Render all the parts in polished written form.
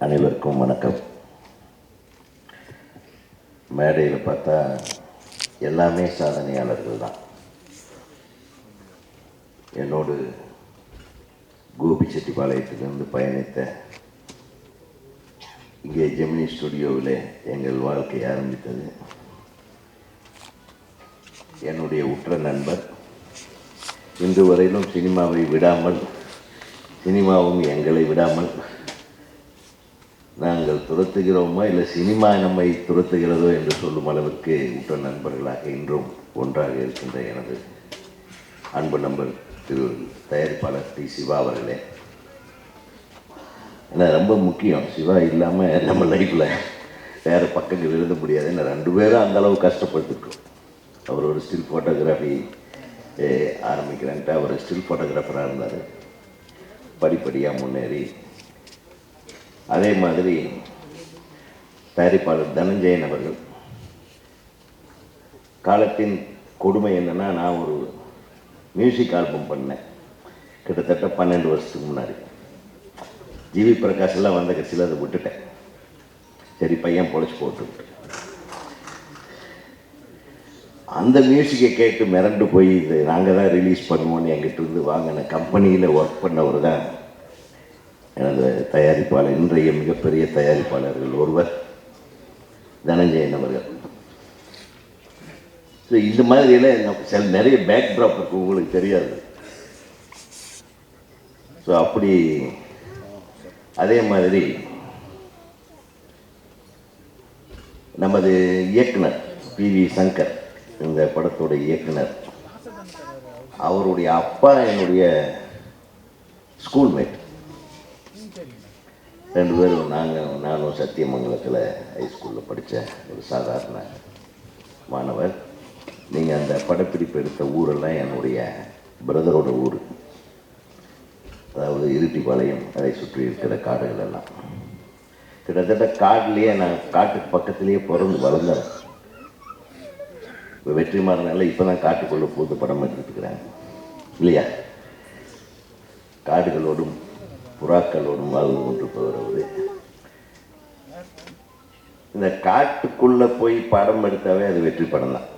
அனைவருக்கும் வணக்கம். மேடையில் பார்த்தா எல்லாமே சாதனையாளர்கள் தான். என்னோடு கோபிச்செட்டிப்பாளையத்திலிருந்து பயணித்த இங்கே ஜெமினி ஸ்டுடியோவில் எங்கள் வாழ்க்கை ஆரம்பித்தது. என்னுடைய உற்ற நண்பர், இன்று வரையிலும் சினிமாவை விடாமல், சினிமாவும் எங்களை விடாமல், நாங்கள் துரத்துகிறோமா இல்லை சினிமா நம்மை துரத்துகிறதோ என்று சொல்லும் அளவுக்கு உற்ற நண்பர்களாக இன்றும் ஒன்றாக இருக்கின்ற எனது அன்பு நண்பர் திரு தயாரிப்பாளர் டி சிவா அவர்களே. ஏன்னா ரொம்ப முக்கியம், சிவா இல்லாமல் நம்ம லைஃப்பில் வேறு பக்கங்கள் எழுத முடியாது. ஏன்னா 2 பேரும் அந்தளவு கஷ்டப்பட்டுருக்கோம். அவர் ஒரு ஸ்டில் ஃபோட்டோகிராஃபி ஆரம்பிக்கிறேன்ட்டு அவர் ஸ்டில் ஃபோட்டோகிராஃபராக இருந்தார். படிப்படியாக முன்னேறி அதே மாதிரி தயாரிப்பாளர் தனஞ்சயன் அவர்கள். காலத்தின் கொடுமை என்னென்னா, நான் ஒரு மியூசிக் ஆல்பம் பண்ணேன் கிட்டத்தட்ட 12 வருஷத்துக்கு முன்னாடி. ஜிவி பிரகாஷ்லாம் வந்த கட்சியில் அதை விட்டுட்டேன். சரி பையன் பொழைச்சி போட்டு அந்த மியூசிக்கை கேட்டு மிரண்டு போய் இது நாங்கள் தான் ரிலீஸ் பண்ணுவோன்னு என்கிட்ட இருந்து வாங்கின கம்பெனியில் ஒர்க் பண்ணவர் தான் எனது தயாரிப்பாளர், இன்றைய மிகப்பெரிய தயாரிப்பாளர்கள் ஒருவர் தனஞ்சயன் அவர்கள். ஸோ இந்த மாதிரியெல்லாம் சில நிறைய பேக்ட்ராப் இருக்கு, உங்களுக்கு தெரியாது. ஸோ அப்படி அதே மாதிரி நமது இயக்குனர் பி.வி. சங்கர், இந்த படத்தோட இயக்குனர், அவருடைய அப்பா என்னுடைய ஸ்கூல்மேட். 2 பேரும் நானும் சத்தியமங்கலத்தில் ஹைஸ்கூலில் படித்த ஒரு சாதாரண மாணவர். நீங்கள் அந்த படப்பிடிப்பு எடுத்த ஊரெல்லாம் என்னுடைய பிரதரோட ஊர், அதாவது இருட்டிப்பாளையம், அதை சுற்றி இருக்கிற காடுகள் எல்லாம். கிட்டத்தட்ட காட்டிலேயே நான் காட்டுக்கு பக்கத்துலேயே பிறந்து வளர்ந்தேன். இப்போ வெற்றிமாறனால இப்போ தான் காட்டுக்குள்ளே புது படம் எடுத்துக்கிறாங்க இல்லையா? காடுகளோடும் புறாக்களோடும் வாழ்ந்து கொண்டு போகிறவர். இந்த காட்டுக்குள்ளே போய் படம் எடுத்தாவே அது வெற்றி படம் தான்.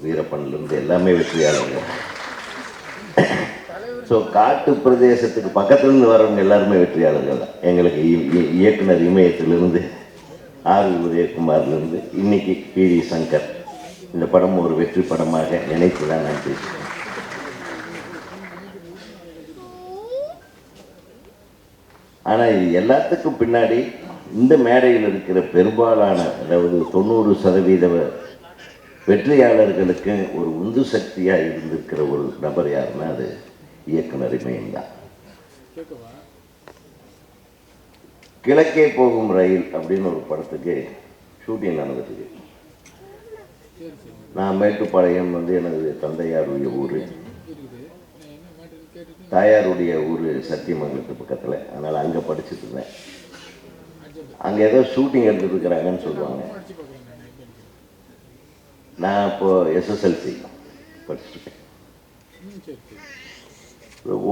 வீரப்பன்லேருந்து எல்லாமே வெற்றியாளர்கள். ஸோ காட்டு பிரதேசத்துக்கு பக்கத்துலேருந்து வரவங்க எல்லாருமே வெற்றியாளர்கள் தான். எங்களுக்கு இயக்குனர் இமயத்திலிருந்து ஆர் உதயகுமார்லேருந்து இன்னைக்கு பி.வி. சங்கர், இந்த படம் ஒரு வெற்றி படமாக நினைத்து தான் நான் பேசுகிறேன். ஆனால் இது எல்லாத்துக்கும் பின்னாடி இந்த மேடையில் இருக்கிற பெரும்பாலான, அதாவது 90% வெற்றியாளர்களுக்கு ஒரு உந்து சக்தியாக இருந்திருக்கிற ஒரு நபர் யாருன்னா அது இயக்குனர் இமயம் தான். கிழக்கே போகும் ரயில் அப்படின்னு ஒரு படத்துக்கு ஷூட்டிங் நடந்துட்டு, நான் மேட்டுப்பாளையம் எனது தந்தையாருடைய ஊர், தாயாருடைய ஊர் சத்தியமங்கலத்து பக்கத்தில். அதனால் அங்கே படிச்சுட்டு இருந்தேன். அங்கே ஏதோ ஷூட்டிங் எடுத்துருக்குறாங்கன்னு சொல்லுவாங்க. நான் இப்போது SSLC படிச்சுருக்கேன்.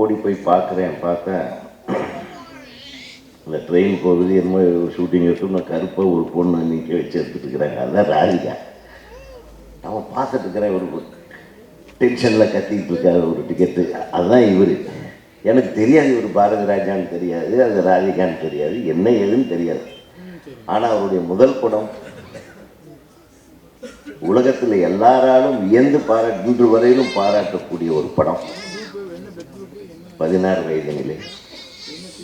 ஓடி போய் பார்த்தா இந்த ட்ரெயின் போகுது, என்னமோ ஷூட்டிங் எடுத்து நான் கருப்பாக ஒரு பொண்ணு நிற்க வச்சு எடுத்துகிட்டு இருக்கிறாங்க. அதுதான் ராதிகா. அவன் பார்த்துட்டு இருக்கிறேன், ஒரு டென்ஷனில் கத்திக்கிட்டு இருக்காரு ஒரு டிக்கெட்டு. அதுதான் இவர். எனக்கு தெரியாது இவர் பாரதி ராஜான்னு தெரியாது, அது ராதிகான்னு தெரியாது, என்ன ஏதுன்னு தெரியாது. ஆனால் அவருடைய முதல் படம் உலகத்தில் எல்லாராலும் வியந்து இன்று வரையிலும் பாராட்டக்கூடிய ஒரு படம் 16 வயது நிலை.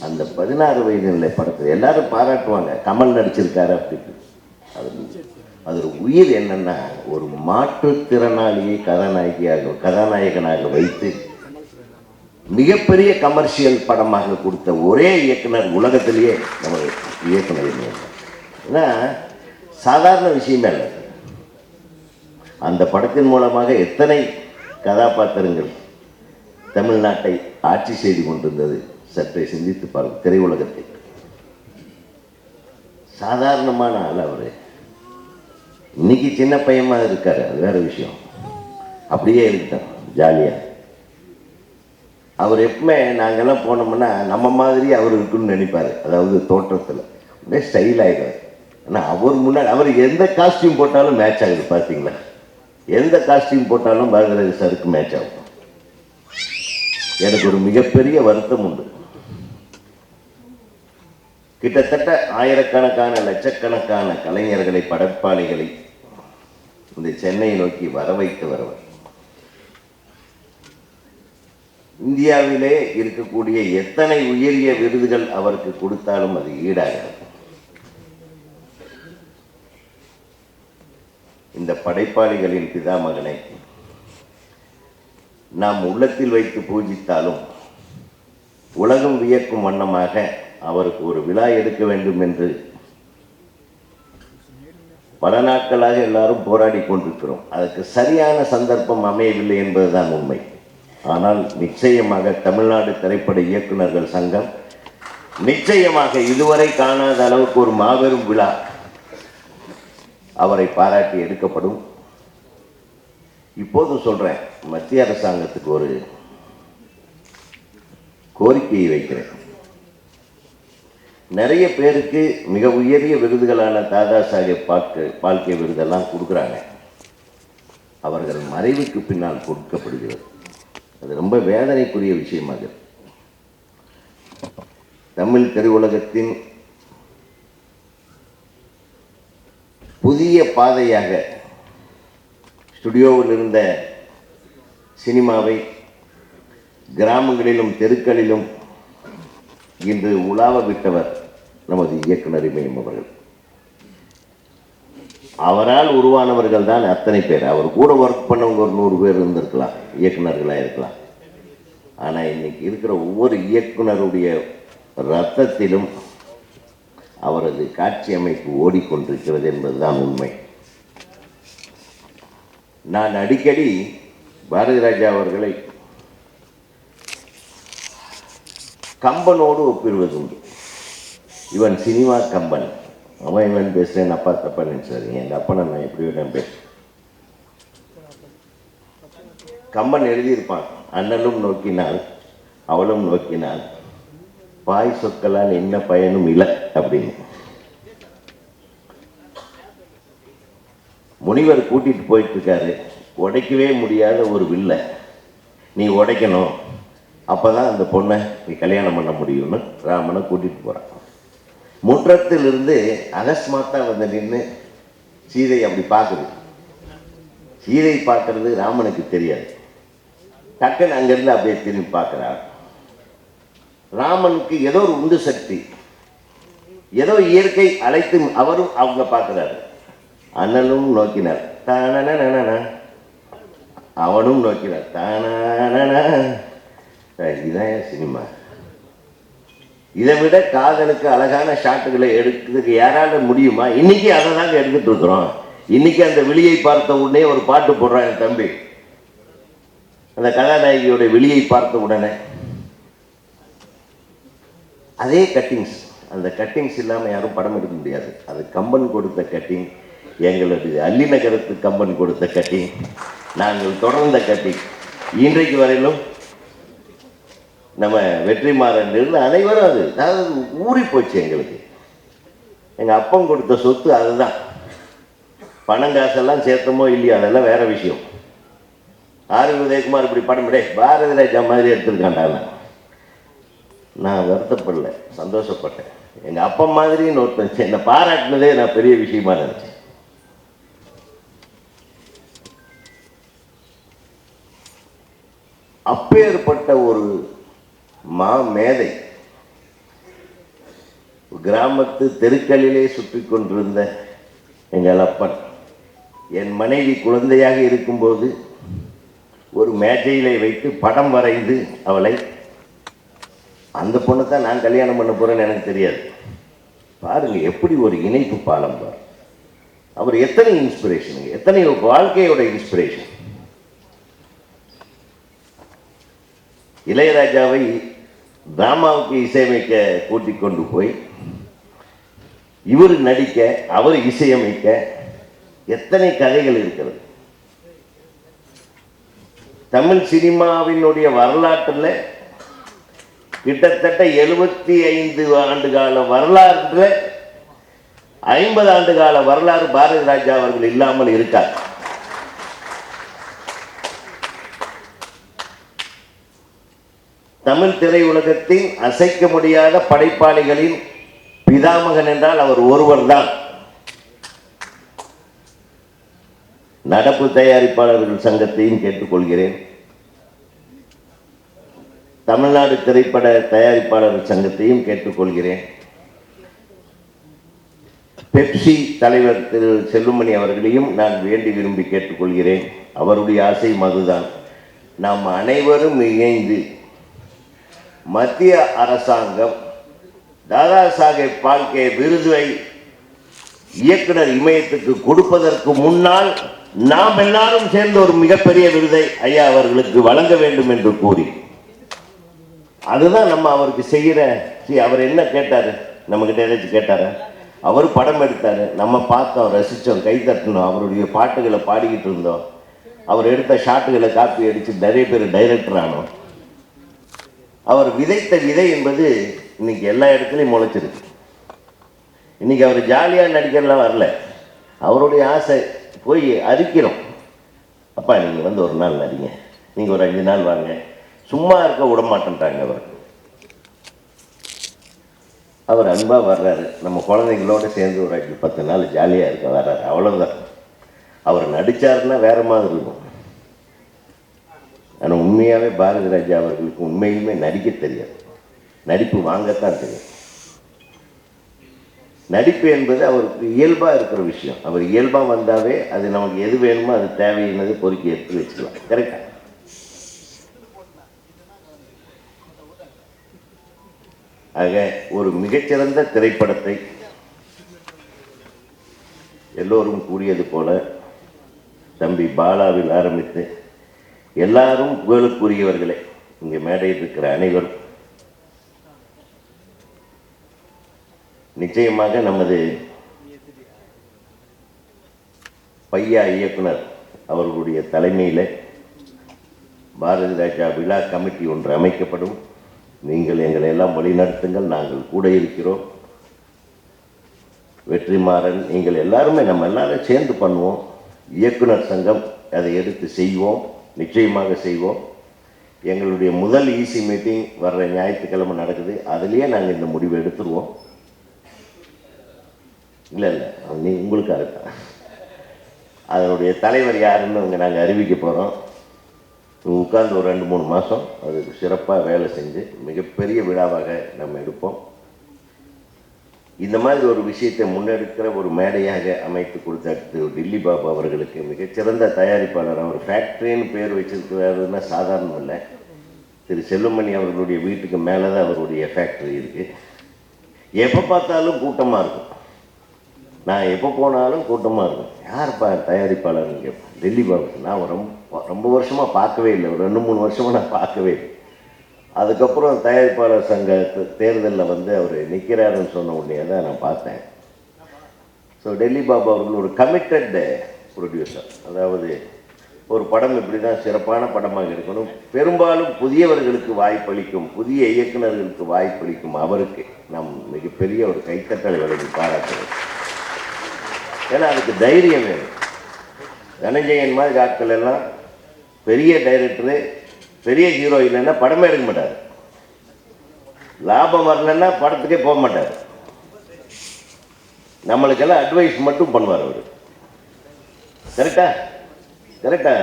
அந்த 16 வயது நிலை படத்தில் எல்லாரும் பாராட்டுவாங்க, கமல் நடிச்சிருக்காரு அப்படின்னு. அது ஒரு உயிர் என்னன்னா, ஒரு மாற்றுத்திறனாளியை கதாநாயகனாக வைத்து மிகப்பெரிய கமர்ஷியல் படமாக கொடுத்த ஒரே இயக்குனர் உலகத்திலேயே நம்ம இயக்குனர். ஏன்னா சாதாரண விஷயமே இல்லை. அந்த படத்தின் மூலமாக எத்தனை கதாபாத்திரங்கள் தமிழ்நாட்டை ஆட்சி செய்து கொண்டிருந்தது சற்றே சிந்தித்து பாருங்கள். திரையுலகத்தை சாதாரணமான ஆள் அவர். இன்னைக்கு சின்ன பையமாக இருக்காரு, அது வேற விஷயம். அப்படியே இருக்கட்டும், ஜாலியாக. அவர் எப்பவுமே நாங்கள்லாம் போனோம்னா நம்ம மாதிரி அவர் இருக்குன்னு நினைப்பார். அதாவது தோற்றத்தில் ஸ்டைல் ஆகிடுவார். ஆனால் அவர் முன்னாடி அவர் எந்த காஸ்டியூம் போட்டாலும் மேட்ச் ஆகுது. பார்த்தீங்களா, எந்த காஸ்டியூம் போட்டாலும் பாரதிராஜா சாருக்கு மேட்ச் ஆகும். எனக்கு ஒரு மிகப்பெரிய வருத்தம் உண்டு. கிட்டத்தட்ட ஆயிரக்கணக்கான லட்சக்கணக்கான கலைஞர்களை, படைப்பாளிகளை இந்த சென்னையை நோக்கி வர வைத்து வரவர். இந்தியாவிலே இருக்கக்கூடிய எத்தனை உயரிய விருதுகள் அவருக்கு கொடுத்தாலும் அது ஈடாகாது. இந்த படைப்பாளிகளின் பிதாமகனை நாம் உள்ளத்தில் வைத்து பூஜித்தாலும் உலகம் வியக்கும் வண்ணமாக அவருக்கு ஒரு விழா எடுக்க வேண்டும் என்று பல நாட்களாக எல்லாரும் போராடி கொண்டிருக்கிறோம். அதுக்கு சரியான சந்தர்ப்பம் அமையவில்லை என்பதுதான் உண்மை. ஆனால் நிச்சயமாக தமிழ்நாடு திரைப்பட இயக்குநர்கள் சங்கம் நிச்சயமாக இதுவரை காணாத அளவுக்கு ஒரு மாபெரும் விழா அவரை பாராட்டி எடுக்கப்படும். இப்போது சொல்றேன், மத்திய அரசாங்கத்துக்கு ஒரு கோரிக்கையை வைக்கிறேன். நிறைய பேருக்கு மிக உயரிய விருதுகளான தாதா சாஹேப் பால்கே விருதெல்லாம் கொடுக்குறாங்க. அவர்கள் மறைவுக்கு பின்னால் கொடுக்கப்படுகிறது. அது ரொம்ப வேதனைக்குரிய விஷயமாக. தமிழ் திரையுலகத்தின் புதிய பாதையாக ஸ்டுடியோவில் இருந்த சினிமாவை கிராமங்களிலும் தெருக்களிலும் இன்று உலாவ விட்டவர் நமது இயக்குனர் இமயம் அவர்கள். அவரால் உருவானவர்கள் தான் அத்தனை பேர். அவர் கூட ஒர்க் பண்ணவங்க ஒரு 100 பேர் இருந்திருக்கலாம், இயக்குநர்களாக இருக்கலாம். ஆனால் இன்னைக்கு இருக்கிற ஒவ்வொரு இயக்குனருடைய ரத்தத்திலும் அவரது காட்சி அமைப்பு ஓடிக்கொண்டிருக்கிறது என்பதுதான் உண்மை. நான் அடிக்கடி பாரதி ராஜா அவர்களை கம்பனோடு ஒப்பிடுவதுண்டு. இவன் சினிமா கம்பன், அவன் இவன் பேசுகிறேன், அப்பா தப்பா நினைச்சாருங்க. எங்கள் அப்பனை நான் எப்படி வேணும் பேசுகிறேன். கம்பன் எழுதியிருப்பான், அண்ணலும் நோக்கினாள் அவளும் நோக்கினாள், பாய் சொற்களால் என்ன பயனும் இல்லை அப்படின்னு. முனிவர் கூட்டிட்டு போயிட்டு இருக்காரு, உடைக்கவே முடியாத ஒரு வில்லை நீ உடைக்கணும், அப்பதான் அந்த பொண்ணை நீ கல்யாணம் பண்ண முடியும்னு ராமனை கூட்டிட்டு போறான். முற்றத்திலிருந்து அகஸ்மாத்தா வந்து நின்று சீதை அப்படி பார்க்குது. சீதை பார்க்கறது ராமனுக்கு தெரியாது. டக்குன்னு அங்கிருந்து அப்படியே திரும்பி பார்க்கிறார். ராமனுக்கு ஏதோ ஒரு உந்து சக்தி, ஏதோ இயற்கை அழைத்து அவரும் அவங்க பார்க்கிறாரு. அண்ணனும் நோக்கினார், தான அவனும் நோக்கினார், தான. இதுதான் சினிமா. இதை விட காதலுக்கு அழகான ஷாட்டுகளை எடுக்கிறதுக்கு யாரால முடியுமா? இன்னைக்கு அதை தாங்க எடுத்துட்டு இருக்கிறோம். இன்னைக்கு அந்த விழியை பார்த்த உடனே ஒரு பாட்டு போடுறான் என் தம்பி. அந்த கதாநாயகியோட விழியை பார்த்த உடனே அதே கட்டிங்ஸ், அந்த கட்டிங்ஸ் இல்லாமல் யாரும் படம் எடுக்க முடியாது. அது கம்பன் கொடுத்த கட்டிங், எங்களது அல்லிநகரத்து கம்பன் கொடுத்த கட்டிங், நாங்கள் தொடர்ந்த கட்டிங். இன்றைக்கு வரையிலும் நம்ம வெற்றிமாறன் இருந்து அனைவரும் அதாவது ஊறி போச்சு எங்களுக்கு. எங்கள் அப்பன் கொடுத்த சொத்து அதுதான். பணங்காசெல்லாம் சேர்த்தமோ இல்லையோ அதெல்லாம் வேற விஷயம். ஆர் உதயகுமார் இப்படி படம் விட பாரதி ராஜா மாதிரி எடுத்திருக்காண்டா. நான் வருத்தப்படல, சந்தோஷப்பட்டேன். எங்கள் அப்பா மாதிரின்னு ஒருத்தன் என்னை பாராட்டினதே நான் பெரிய விஷயமா நினைச்சேன். அப்பேற்பட்ட ஒரு மேதை கிராமத்து தெருக்களிலே சுற்றி கொண்டிருந்த எங்கள் அப்பன் என் மனைவி குழந்தையாக இருக்கும்போது ஒரு மேஜையிலே வைத்து படம் வரைந்து அவளை, அந்த பொண்ணை தான் நான் கல்யாணம் பண்ண போறேன்னு எனக்கு தெரியாது. பாருங்க எப்படி ஒரு இணைப்பு பாலம் பாரு. அவர் எத்தனை இன்ஸ்பிரேஷன், எத்தனை வாழ்க்கையோட இன்ஸ்பிரேஷன். இளையராஜாவை டிராமாவுக்கு இசையமைக்க கூட்டிக் கொண்டு போய் இவர் நடிக்க, அவர் இசையமைக்க எத்தனை கதைகள் இருக்கிறது. தமிழ் சினிமாவினுடைய வரலாற்றில் கிட்டத்தட்ட 75 ஆண்டு கால வரலாற்றில் 50 ஆண்டு கால வரலாறு பாரதி ராஜா அவர்கள் இல்லாமல் இருக்கார். தமிழ் திரையுலகத்தின் அசைக்க முடியாத படைப்பாளிகளின் பிதாமகன் என்றால் அவர் ஒருவர் தான். நடப்பு தயாரிப்பாளர்கள் சங்கத்தையும் கேட்டுக்கொள்கிறேன், தமிழ்நாடு திரைப்பட தயாரிப்பாளர்கள் சங்கத்தையும் கேட்டுக்கொள்கிறேன், பெப்சி தலைவர் திரு செல்லுமணி அவர்களையும் நான் வேண்டி விரும்பி கேட்டுக்கொள்கிறேன். அவருடைய ஆசை அதுதான். நாம் அனைவரும் இணைந்து மத்திய அரசாங்கம் தாதா சாஹேப் பால்கே விருதை இயக்குனர் இமயத்துக்கு கொடுப்பதற்கு முன்னால் நாம் எல்லாரும் சேர்ந்து ஒரு மிகப்பெரிய விருதை ஐயா அவர்களுக்கு வழங்க வேண்டும் என்று கூறி, அதுதான் நம்ம அவருக்கு செய்கிற. அவர் என்ன கேட்டாரு, நம்ம கிட்ட ஏதாச்சும் கேட்டார? அவர் படம் எடுத்தாரு, நம்ம பார்த்தோம், ரசித்தோம், கை தட்டணும், அவருடைய பாட்டுகளை பாடிக்கிட்டு இருந்தோம், அவர் எடுத்த ஷாட்டுகளை காப்பி அடித்து நிறைய பேர் டைரக்டர் ஆனோம். அவர் விதைத்த விதை என்பது இன்னைக்கு எல்லா இடத்துலையும் முளைச்சிருக்கு. இன்னைக்கு அவர் ஜாலியாக நடிக்கலாம் வரல, அவருடைய ஆசை போய் அறிக்கிறோம், அப்பா நீங்கள் வந்து ஒரு நாள் நடிங்க, நீங்கள் ஒரு 5 நாள் வாங்க, சும்மா இருக்க விட மாட்டேன்றாங்க. அவர் அன்பாக வர்றாரு, நம்ம குழந்தைங்களோடு சேர்ந்து ஒரு 10 நாள் ஜாலியாக இருக்க வர்றாரு, அவ்வளோதான். அவர் நடித்தாருன்னா வேறு மாதிரி இருக்கும். ஆனால் உண்மையாகவே பாரதி ராஜா அவர்களுக்கு உண்மையுமே நடிக்க தெரியாது, நடிப்பு வாங்கத்தான் தெரியும். நடிப்பு என்பது அவருக்கு இயல்பாக இருக்கிற விஷயம். அவர் இயல்பாக வந்தாவே அது நமக்கு எது வேணுமோ அது தேவையானது பொறுக்கி எடுத்து வச்சுக்கலாம். கரெக்டாக ஆக ஒரு மிகச்சிறந்த திரைப்படத்தை எல்லோரும் கூறியது போல தம்பி பாலாவில் ஆரம்பித்து எல்லாரும் புகழுக்குரியவர்களே, இங்கே மேடையில் இருக்கிற அனைவரும் நிச்சயமாக நமது பையா இயக்குனர் அவர்களுடைய தலைமையில் பாரதி ராஜா விழா கமிட்டி ஒன்று அமைக்கப்படும். நீங்கள் எங்களை எல்லாம் வழிநடத்துங்கள், நாங்கள் கூட இருக்கிறோம். வெற்றிமாறன், நீங்கள் எல்லாருமே நம்ம எல்லாரும் சேர்ந்து பண்ணுவோம். இயக்குனர் சங்கம் அதை எடுத்து செய்வோம், நிச்சயமாக செய்வோம். எங்களுடைய முதல் ஈசி மீட்டிங் வர்ற ஞாயிற்றுக்கிழமை நடக்குது, அதுலேயே நாங்கள் இந்த முடிவை எடுத்துருவோம். இல்லை நீ உங்களுக்கு இருக்கா, அதனுடைய தலைவர் யாருன்னு நாங்கள் அறிவிக்க போகிறோம். உட்கார்ந்து ஒரு 2-3 மாதம் அதுக்கு சிறப்பாக வேலை செஞ்சு மிகப்பெரிய விழாவாக நம்ம எடுப்போம். இந்த மாதிரி ஒரு விஷயத்தை முன்னெடுக்கிற ஒரு மேடையாக அமைத்து கொடுத்த திரு டில்லி பாபு அவர்களுக்கு, மிகச்சிறந்த தயாரிப்பாளர், அவர் ஃபேக்ட்ரின்னு பேர் வச்சிருக்கிறாருன்னா சாதாரணம் இல்லை. திரு செல்லுமணி அவர்களுடைய வீட்டுக்கு மேலே தான் அவருடைய ஃபேக்ட்ரி இருக்குது. எப்போ பார்த்தாலும் கூட்டமாக இருக்கும், நான் எப்போ போனாலும் கூட்டமாக இருக்கும். யார்ப்பா தயாரிப்பாளர்னு கேட்பேன். டில்லி பாபு. நான் ரொம்ப வருஷமாக பார்க்கவே இல்லை, ஒரு 2-3 வருஷமாக நான் பார்க்கவே இல்லை. அதுக்கப்புறம் தயாரிப்பாளர் சங்க தேர்தலில் வந்து அவர் நிற்கிறாருன்னு சொன்ன உடனே தான் நான் பார்த்தேன். ஸோ டெல்லி பாபு அவர்கள் ஒரு கமிட்டட் ப்ரொடியூசர். அதாவது ஒரு படம் இப்படி தான் சிறப்பான படமாக இருக்கணும், பெரும்பாலும் புதியவர்களுக்கு வாய்ப்பளிக்கும், புதிய இயக்குநர்களுக்கு வாய்ப்பளிக்கும் அவருக்கு நாம் மிகப்பெரிய ஒரு கைத்தட்டல் வழங்கி பாராட்டுவோம். ஏன்னா அதுக்கு தைரியம் வேணும். தனஞ்சயன் மாதிரி ஆட்கள் எல்லாம் பெரிய டைரக்டரு, பெரிய ஹீரோ இல்லைன்னா படமே எடுக்க மாட்டார், லாபம் வரலன்னா படத்துக்கே போக மாட்டார், நம்மளுக்கெல்லாம் அட்வைஸ் மட்டும் பண்ணுவார் அவர். கரெக்டா.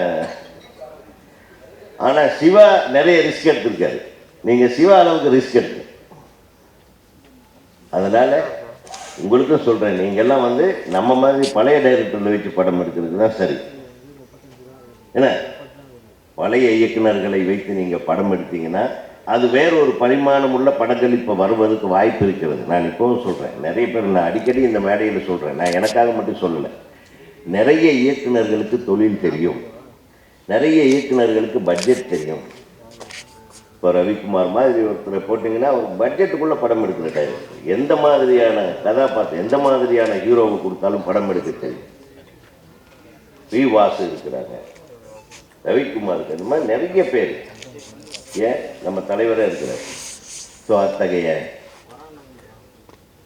ஆனால் சிவா நிறைய ரிஸ்க் எடுத்திருக்காரு, நீங்கள் சிவா அளவுக்கு ரிஸ்க் எடுத்து. அதனால் உங்களுக்கும் சொல்கிறேன், நீங்கள்லாம் வந்து நம்ம மாதிரி பழைய டைரக்டரில் வச்சு படம் எடுக்கிறது தான் சரி. ஏன்னா பழைய இயக்குநர்களை வைத்து நீங்கள் படம் எடுத்தீங்கன்னா அது வேற ஒரு பரிமாணம் உள்ள படங்கள் இப்போ வருவதற்கு வாய்ப்பு இருக்கிறது. நான் இப்போவும் சொல்கிறேன், நிறைய பேர், நான் அடிக்கடி இந்த மேடையில் சொல்கிறேன், நான் எனக்காக மட்டும் சொல்லலை, நிறைய இயக்குநர்களுக்கு தொழில் தெரியும், நிறைய இயக்குநர்களுக்கு பட்ஜெட் தெரியும். இப்போ ரவிக்குமார் மாதிரி ஒருத்தரை போட்டிங்கன்னா ஒரு பட்ஜெட்டுக்குள்ளே படம் எடுக்கிற டைம், எந்த மாதிரியான கதாபாத்திரம், எந்த மாதிரியான ஹீரோவை கொடுத்தாலும் படம் எடுக்க தெரியும். வி வாசு இருக்கிறாங்க, ரவிக்குமாருக்கு, அந்த மாதிரி நிறைய பேர், ஏன் நம்ம தலைவரே இருக்கிறார். ஸோ அத்தகைய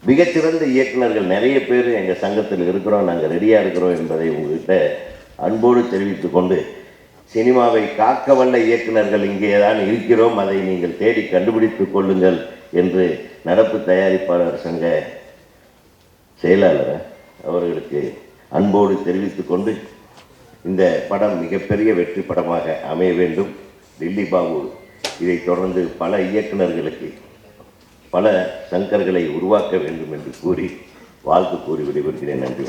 மிகச்சிறந்த இயக்குனர்கள் நிறைய பேர் எங்கள் சங்கத்தில் இருக்கிறோம், நாங்கள் ரெடியாக இருக்கிறோம் என்பதை உங்கள்கிட்ட அன்போடு தெரிவித்துக் கொண்டு, சினிமாவை காக்க வல்ல இயக்குனர்கள் இங்கே தான் இருக்கிறோம், அதை நீங்கள் தேடி கண்டுபிடித்துக் கொள்ளுங்கள் என்று நடப்பு தயாரிப்பாளர் சங்க செயலாளர் அவர்களுக்கு அன்போடு தெரிவித்துக் கொண்டு, இந்த படம் மிகப்பெரிய வெற்றி படமாக அமைய வேண்டும். டில்லி பாபு இதை தொடர்ந்து பல இயக்குனர்களுக்கு பல சங்கர்களை உருவாக்க வேண்டும் என்று கூறி வாழ்த்து கூறி விடைபெறுகிறேன். நன்றி.